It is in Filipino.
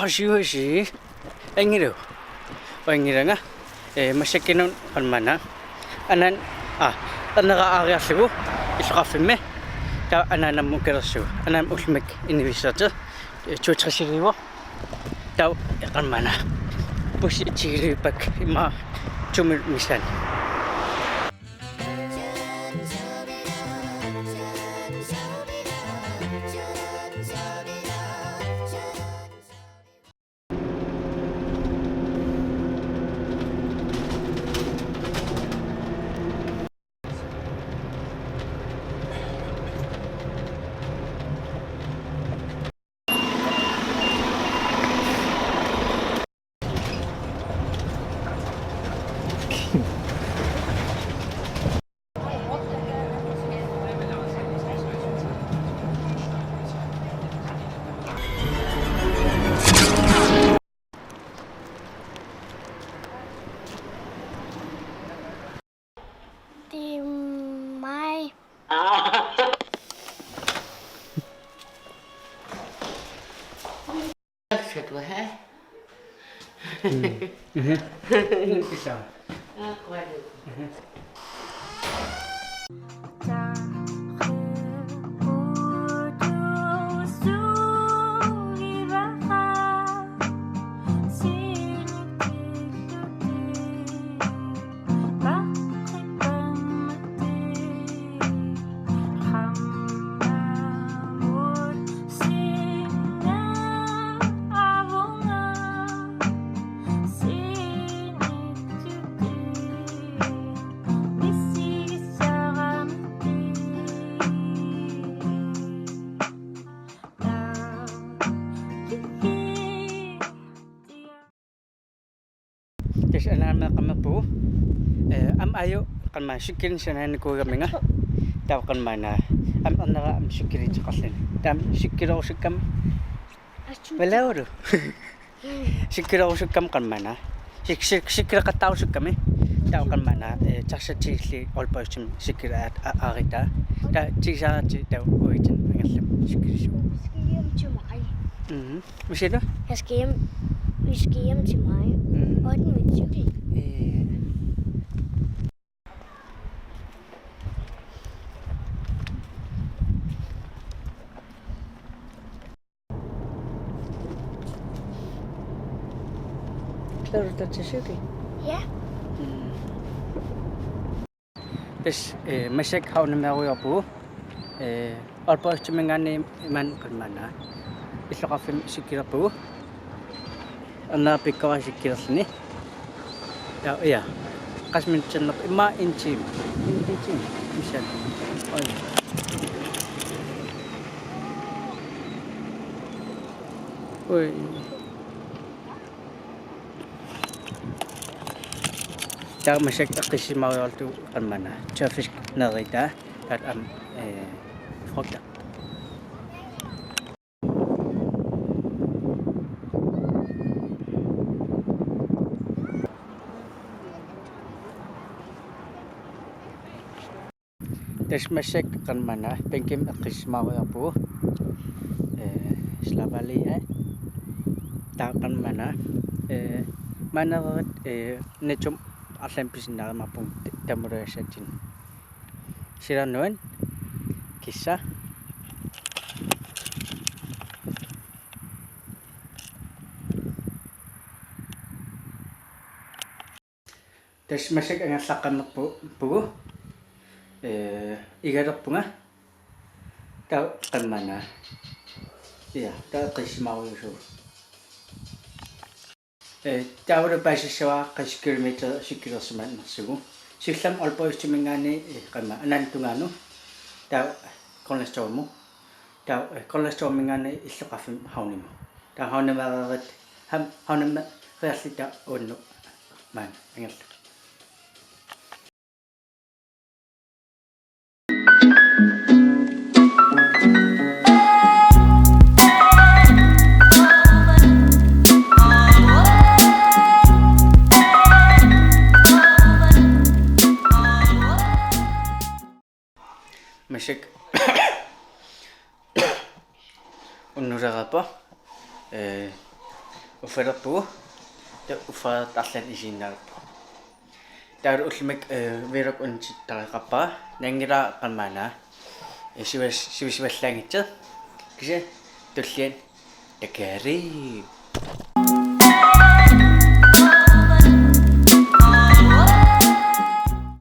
시시 앵이로 앵이랑아 마시키는 얼마나 아난 나가 아가시고 이스카프메 다 아나나 무케라수 아난 울맥 인비서트 조차시리고 다 얼마나 부시 지리박 마 주물 미산 Mai Thật quá ha. Isa Qua được. Kasi anak kami po ayo kan masikin sanan ko kami nga taw kan mana anara sikirin sa kasin tam sikiro sikam wala oro sikiro sikam kan mana sikira ka taw sikam taw kan mana chasa chili all person sikira arita ta chisa taw oitin ngasam sikiri skal hjem til mig. Hvad siger du? Vi skal hjem til mig. Og den med cykel. Klarer du dig til cykel? Ja. Hvis masik havne med ryger på og på til mange man kan man iso ka film sikira po ana pikawa sikira sini ya kas min channel ima inchim misal oi ta masik akisi mawal tu kan mana traffic na rita at frogta Des masik kan mana pengkim akis mawal po slavali ta kan mana mana nechum asempis na mapung tamura sa tin sira noen kisa des masik ang sakan po igarap po nga ta kan mana iya ta kismaw so taura pa siya kasi kilometer sikiro seman sugo siklam alpo istimengani kama anan tungano ta cholesterol mo ta cholesterol mengani isu kafim haunim ta haunim marat haunim resita ono man ingat Masik unura pa ufalerpu ta ufa tallan isinnarpu taar ullimak virok unchittariqappa nangira qammana sivisivallangitser kise tullian takari